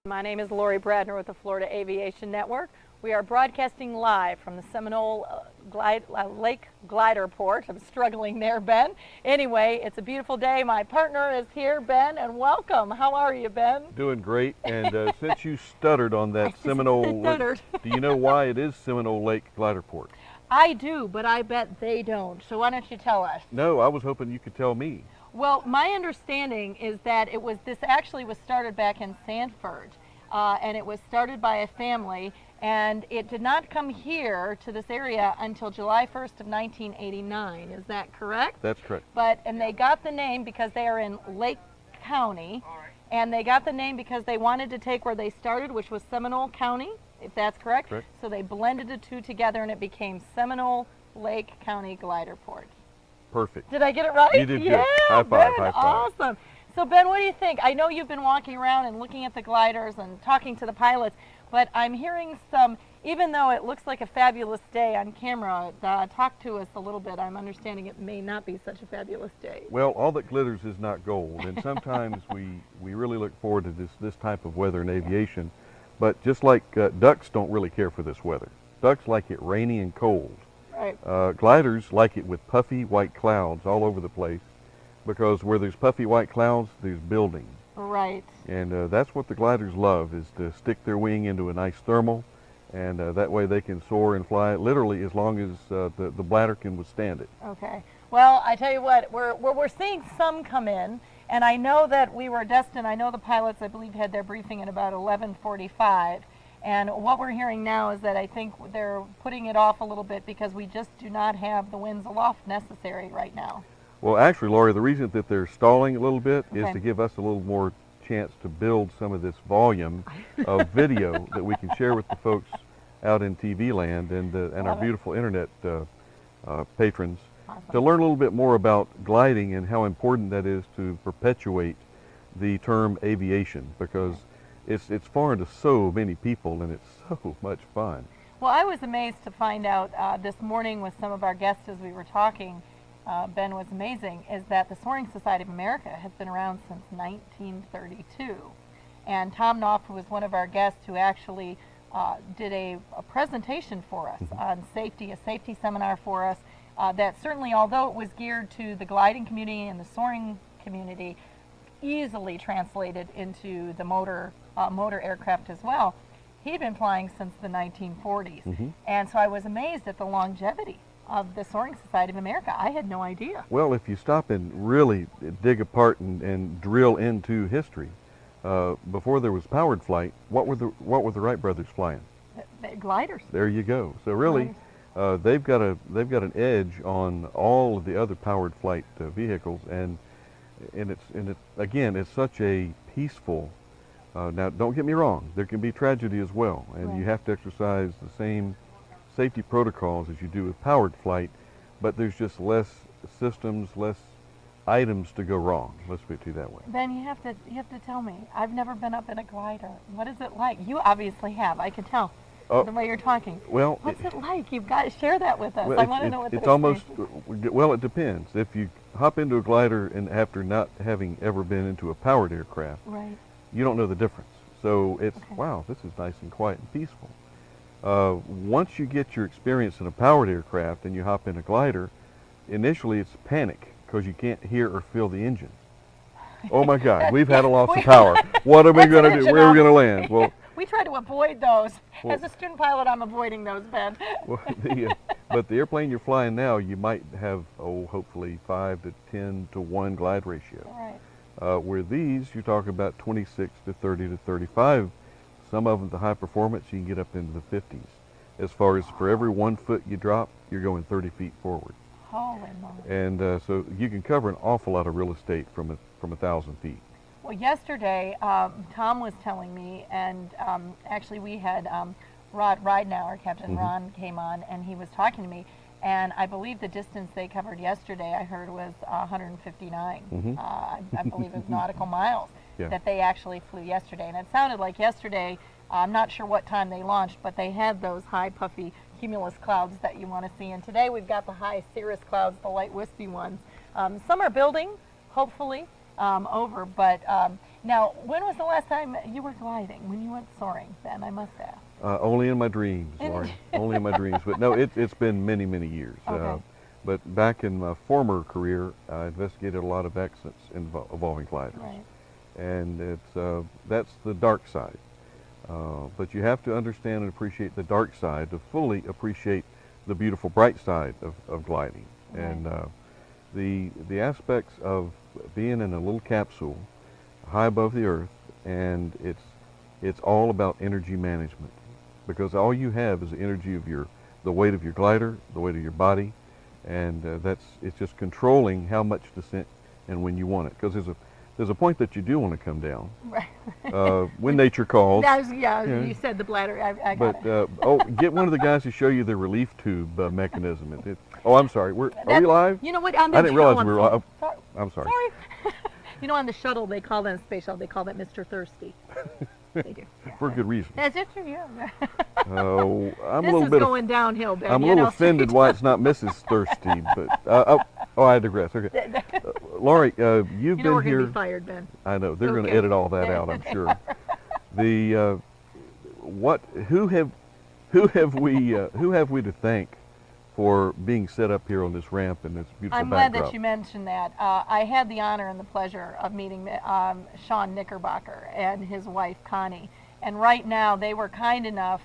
My name is Bradner with the Florida Aviation Network. We are broadcasting live from the Seminole Lake Glider Port. I'm struggling there, Ben. Anyway, it's a beautiful day. My partner is here, Ben, and welcome. How are you, Ben? Doing great. And since you stuttered on that Seminole Lake, do you know why it is Seminole Lake Glider Port? I do, but I bet they don't. So why don't you tell us? No, I was hoping you could tell me. Well, my understanding is that this actually was started back in Sanford. And it was started by a family, and it did not come here to this area until July 1st of 1989. Is that correct? That's correct. And they got the name because they are in Lake County, and they got the name because they wanted to take where they started, which was Seminole County, if that's correct. Correct. So they blended the two together, and it became Seminole Lake County Glider Port. Perfect. Did I get it right? You did yeah, good. High five, Ben, high five. Awesome. So Ben, what do you think? I know you've been walking around and looking at the gliders and talking to the pilots, but I'm hearing some, even though it looks like a fabulous day on camera, talk to us a little bit. I'm understanding it may not be such a fabulous day. Well, all that glitters is not gold, and sometimes we really look forward to this type of weather in aviation, but just like ducks don't really care for this weather. Ducks like it rainy and cold. Right. Gliders like it with puffy white clouds all over the place, because where there's puffy white clouds, there's building. Right. And that's what the gliders love, is to stick their wing into a nice thermal, and that way they can soar and fly literally as long as the bladder can withstand it. Okay. Well, I tell you what, we're seeing some come in, and I know that we were destined, I know the pilots, I believe, had their briefing at about 11:45. And what we're hearing now is that I think they're putting it off a little bit because we just do not have the winds aloft necessary right now. Well, actually, Lori, the reason that they're stalling a little bit is Okay. to give us a little more chance to build some of this volume of video that we can share with the folks out in TV land and our beautiful internet patrons, Awesome. to learn a little bit more about gliding and how important that is to perpetuate the term aviation, because it's foreign to so many people and it's so much fun. Well, I was amazed to find out this morning with some of our guests as we were talking, Ben, was amazing, is that the Soaring Society of America has been around since 1932. And Tom Knopf, who was one of our guests who actually did a presentation for us on safety, a safety seminar for us, that certainly, although it was geared to the gliding community and the soaring community, easily translated into the motor aircraft as well. He'd been flying since the 1940s. And so I was amazed at the longevity of the Soaring Society of America. I had no idea. Well, if you stop and really dig apart and drill into history, before there was powered flight, what were the Wright brothers flying? The gliders. There you go. So really, they've got an edge on all of the other powered flight vehicles, and it's such a peaceful. Now, don't get me wrong. There can be tragedy as well, and you have to exercise the same safety protocols as you do with powered flight, but there's just less systems, less items to go wrong. Let's put it that way. Ben, you have to tell me. I've never been up in a glider. What is it like? You obviously have. I can tell the way you're talking. Well, what's it like? You've got to share that with us. Well, I want to know what it's the almost. experience is. Well, it depends. If you hop into a glider and after not having ever been into a powered aircraft, Right. you don't know the difference. So it's wow, this is nice and quiet and peaceful. Once you get your experience in a powered aircraft and you hop in a glider, initially it's panic because you can't hear or feel the engine. Oh my God, we've had a loss of power. What are we going to do? Where are we going to land? Well, we try to avoid those. As a student pilot, I'm avoiding those, Ben. Well, but the airplane you're flying now, you might have, hopefully 5 to 10 to 1 glide ratio. Right. Where these, you talk about 26 to 30 to 35. Some of them, the high performance, you can get up into the 50s. As far as for every 1 foot you drop, you're going 30 feet forward. Holy moly. And so you can cover an awful lot of real estate from 1,000 feet. Well, yesterday, Tom was telling me, and actually we had Ridenour, Captain Ron, came on, and he was talking to me, and I believe the distance they covered yesterday, I heard, was 159. I believe it was nautical miles that they actually flew yesterday, and it sounded like yesterday, I'm not sure what time they launched, but they had those high, puffy cumulus clouds that you want to see, and today we've got the high cirrus clouds, the light wispy ones. Some are building, hopefully, over, but now, when was the last time you were gliding, when you went soaring, Ben, I must ask? Only in my dreams, Laurie. Only in my dreams. But no, it's been many, many years. Okay. But back in my former career, I investigated a lot of accidents involving gliders. Right. And that's the dark side. But you have to understand and appreciate the dark side to fully appreciate the beautiful bright side of gliding. Right. And the aspects of being in a little capsule high above the earth, and it's all about energy management, because all you have is the energy of the weight of your glider, the weight of your body, and it's just controlling how much descent and when you want it, because there's a point that you do want to come down. Right. When nature calls. You said the bladder. I got it. Get one of the guys to show you the relief tube mechanism. Oh, I'm sorry. Are we live? You know what? I didn't realize we were live. I'm sorry. You know, on the shuttle, they call that space shuttle. They call that Mr. Thirsty. They do. Yeah. For good reason. That's it for you. Oh, I'm this a little is bit. going downhill, Ben. I'm a little offended why it's not Mrs. Thirsty, but I digress. Okay, Laurie, you've been we're here. going to be fired, Ben. I know they're going to edit all that out, I'm sure. Who have we to thank for being set up here on this ramp and this beautiful I'm backdrop? glad that you mentioned that. I had the honor and the pleasure of meeting Sean Knickerbocker and his wife Connie. And right now they were kind enough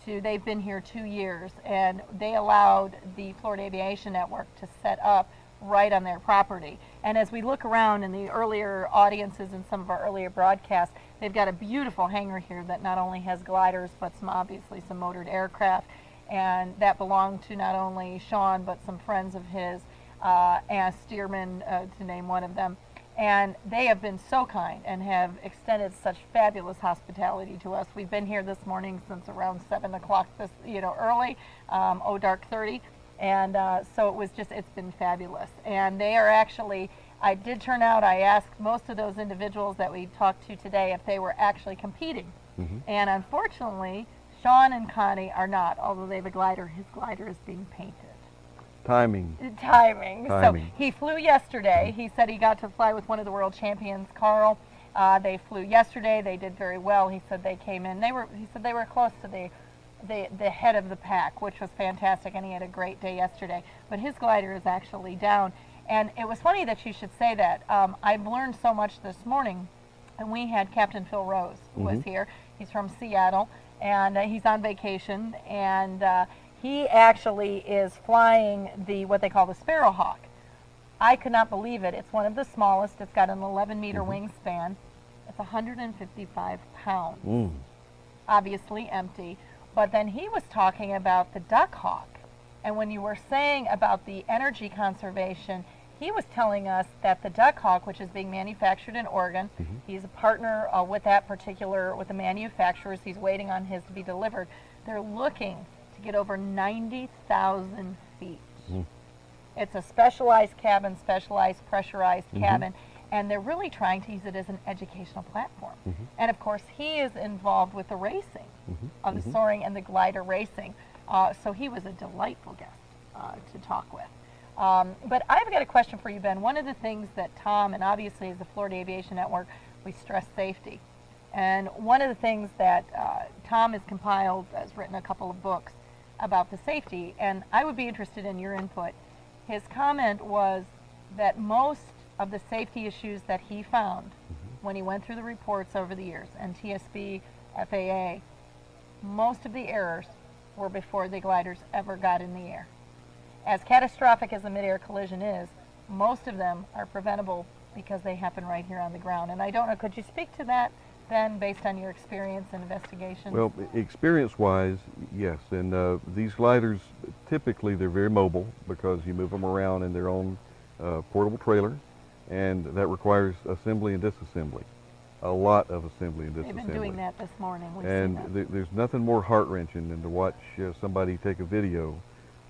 they've been here 2 years, and they allowed the Florida Aviation Network to set up right on their property. And as we look around in the earlier audiences in some of our earlier broadcasts, they've got a beautiful hangar here that not only has gliders, but obviously some motored aircraft. And that belonged to not only Sean, but some friends of his, and Stearman, to name one of them. And they have been so kind and have extended such fabulous hospitality to us. We've been here this morning since around 7 o'clock, early, dark 30. And so it's been fabulous. And they are actually, I asked most of those individuals that we talked to today if they were actually competing. And unfortunately, Sean and Connie are not, although they have a glider. His glider is being painted. Timing. So he flew yesterday. He said he got to fly with one of the world champions, Carl. They flew yesterday. They did very well. He said they came in. He said they were close to the head of the pack, which was fantastic, and he had a great day yesterday. But his glider is actually down. And it was funny that you should say that. I've learned so much this morning, and we had Captain Phil Rose who was here. He's from Seattle. And he's on vacation, and he actually is flying what they call the Sparrowhawk. I could not believe it. It's one of the smallest. It's got an 11-meter wingspan. It's 155 pounds, obviously empty. But then he was talking about the Duckhawk, and when you were saying about the energy conservation, he was telling us that the Duckhawk, which is being manufactured in Oregon, he's a partner with the manufacturers. He's waiting on his to be delivered. They're looking to get over 90,000 feet. It's a specialized cabin, specialized pressurized cabin, and they're really trying to use it as an educational platform. And of course, he is involved with the racing of the soaring and the glider racing. So he was a delightful guest to talk with. But I've got a question for you, Ben. One of the things that Tom, and obviously as the Florida Aviation Network, we stress safety. And one of the things that Tom has written a couple of books about the safety, and I would be interested in your input. His comment was that most of the safety issues that he found when he went through the reports over the years, NTSB, FAA, most of the errors were before the gliders ever got in the air. As catastrophic as a mid-air collision is, most of them are preventable because they happen right here on the ground. And I don't know, could you speak to that, Ben, based on your experience and investigation? Well, experience-wise, yes. And these gliders, typically they're very mobile because you move them around in their own portable trailer. and that requires assembly and disassembly. A lot of assembly and disassembly. They've been doing that this morning. We've And seen that. there's nothing more heart-wrenching than to watch somebody take a video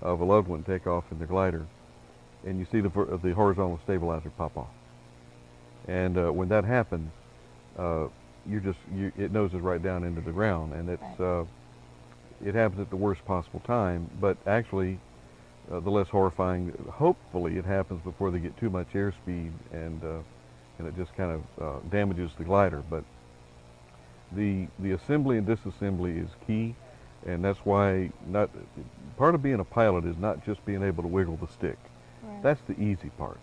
of a loved one take off in the glider, and you see the horizontal stabilizer pop off. And when that happens, it noses right down into the ground, and it happens at the worst possible time. But actually, the less horrifying. Hopefully, it happens before they get too much airspeed, and it just kind of damages the glider. But the assembly and disassembly is key, and that's why part of being a pilot is not just being able to wiggle the stick. Right. That's the easy part.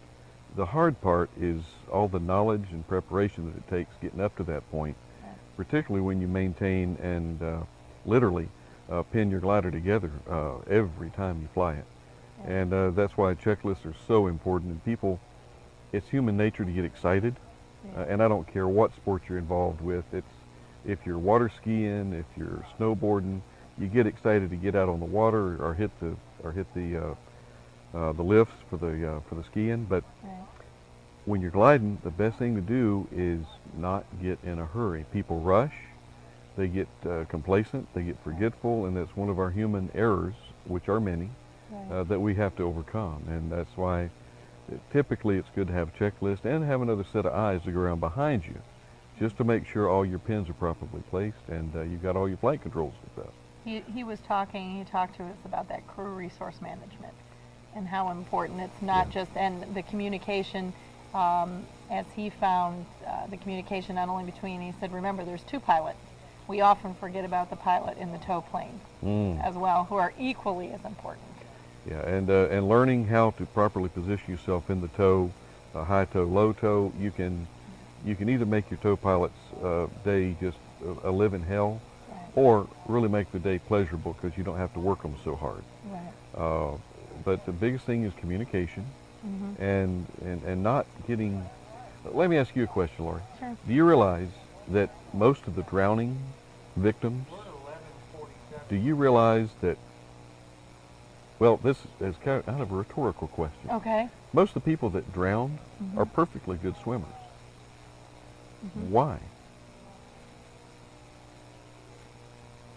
The hard part is all the knowledge and preparation that it takes getting up to that point, Right. particularly when you maintain and literally pin your glider together every time you fly it. Yeah. And that's why checklists are so important. And people, it's human nature to get excited, Yeah. and I don't care what sport you're involved with. If you're water skiing, if you're snowboarding, you get excited to get out on the water or hit the lifts for the skiing. But Right. when you're gliding, the best thing to do is not get in a hurry. People rush, they get complacent, they get forgetful, and that's one of our human errors, which are many, Right. that we have to overcome. And that's why typically it's good to have a checklist and have another set of eyes to go around behind you, just to make sure all your pins are properly placed and you've got all your flight controls hooked up. He talked to us about that crew resource management and how important it's not just, and the communication, as he found, the communication not only between, he said, remember, there's two pilots. We often forget about the pilot in the tow plane as well, who are equally as important. Yeah, and learning how to properly position yourself in the tow, high tow, low tow, you can either make your tow pilot's day just a living hell, Right. or really make the day pleasurable because you don't have to work them so hard. Right. But the biggest thing is communication, Mm-hmm. and not getting. Let me ask you a question, Lori. Sure. Do you realize that most of the drowning victims? Do you realize that? Well, this is kind of a rhetorical question. Okay. Most of the people that drowned Mhm. are perfectly good swimmers. Mhm. Why?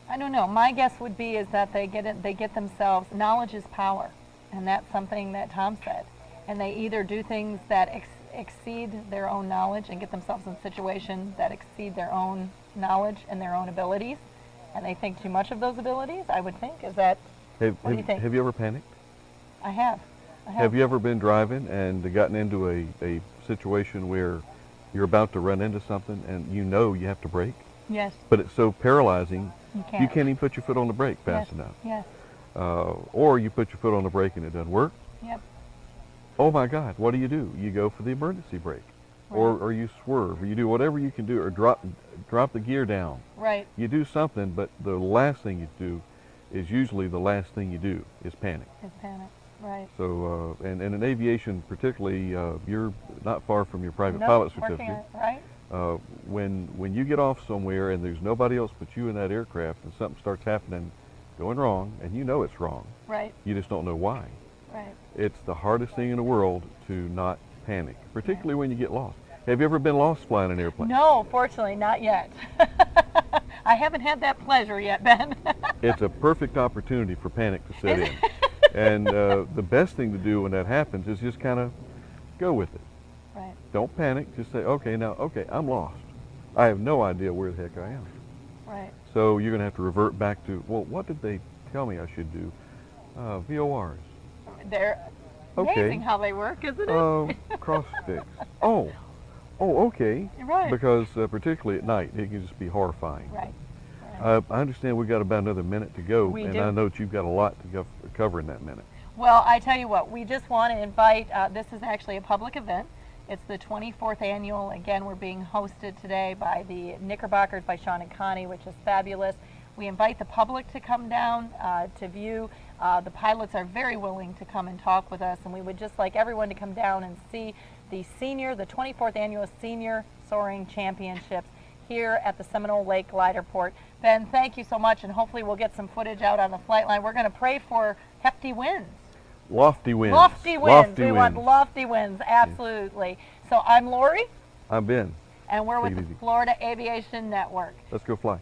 I don't know. My guess would be is that they get themselves, knowledge is power, and that's something that Tom said. And they either do things that exceed their own knowledge and get themselves in situations that exceed their own knowledge and their own abilities, and they think too much of those abilities, I would think. Is that, what do you think? Have you ever panicked? I have. Have you ever been driving and gotten into a situation where you're about to run into something and you know you have to brake, Yes. but it's so paralyzing You you can't even put your foot on the brake fast Yes. enough. Yes. Or you put your foot on the brake and it doesn't work. Yep. Oh my God, what do? You go for the emergency brake, Right. or you swerve, or you do whatever you can do, or drop the gear down. Right. You do something, but the last thing you do is usually the last thing you do is panic. It's panic. Right. So, and in aviation particularly, you're not far from your private No, pilot working certificate. on it, right? When you get off somewhere and there's nobody else but you in that aircraft and something starts happening, going wrong, and you know it's wrong, Right. you just don't know why. Right. It's the hardest thing in the world to not panic, particularly when you get lost. Have you ever been lost flying an airplane? No, fortunately, not yet. I haven't had that pleasure yet, Ben. It's a perfect opportunity for panic to set in. And the best thing to do when that happens is just kind of go with it. Right. Don't panic. Just say, okay, I'm lost. I have no idea where the heck I am. Right. So you're going to have to revert back to, well, what did they tell me I should do? VORs. They're Okay. amazing how they work, isn't it? Cross sticks. Oh, okay. Right. Because particularly at night, it can just be horrifying. Right. I understand we've got about another minute to go, We and do. I know that you've got a lot to cover in that minute. Well, I tell you what, we just want to invite, this is actually a public event. It's the 24th annual. Again, we're being hosted today by the Knickerbockers by Sean and Connie, which is fabulous. We invite the public to come down to view. The pilots are very willing to come and talk with us, and we would just like everyone to come down and see the 24th annual Senior Soaring Championships here at the Seminole Lake Glider Port. Ben, thank you so much, and hopefully we'll get some footage out on the flight line. We're going to pray for hefty winds. Lofty winds. Lofty winds. Lofty We winds. want lofty winds, absolutely. So I'm Lori, I'm Ben. and we're Take with it the easy. Florida Aviation Network. Let's go fly.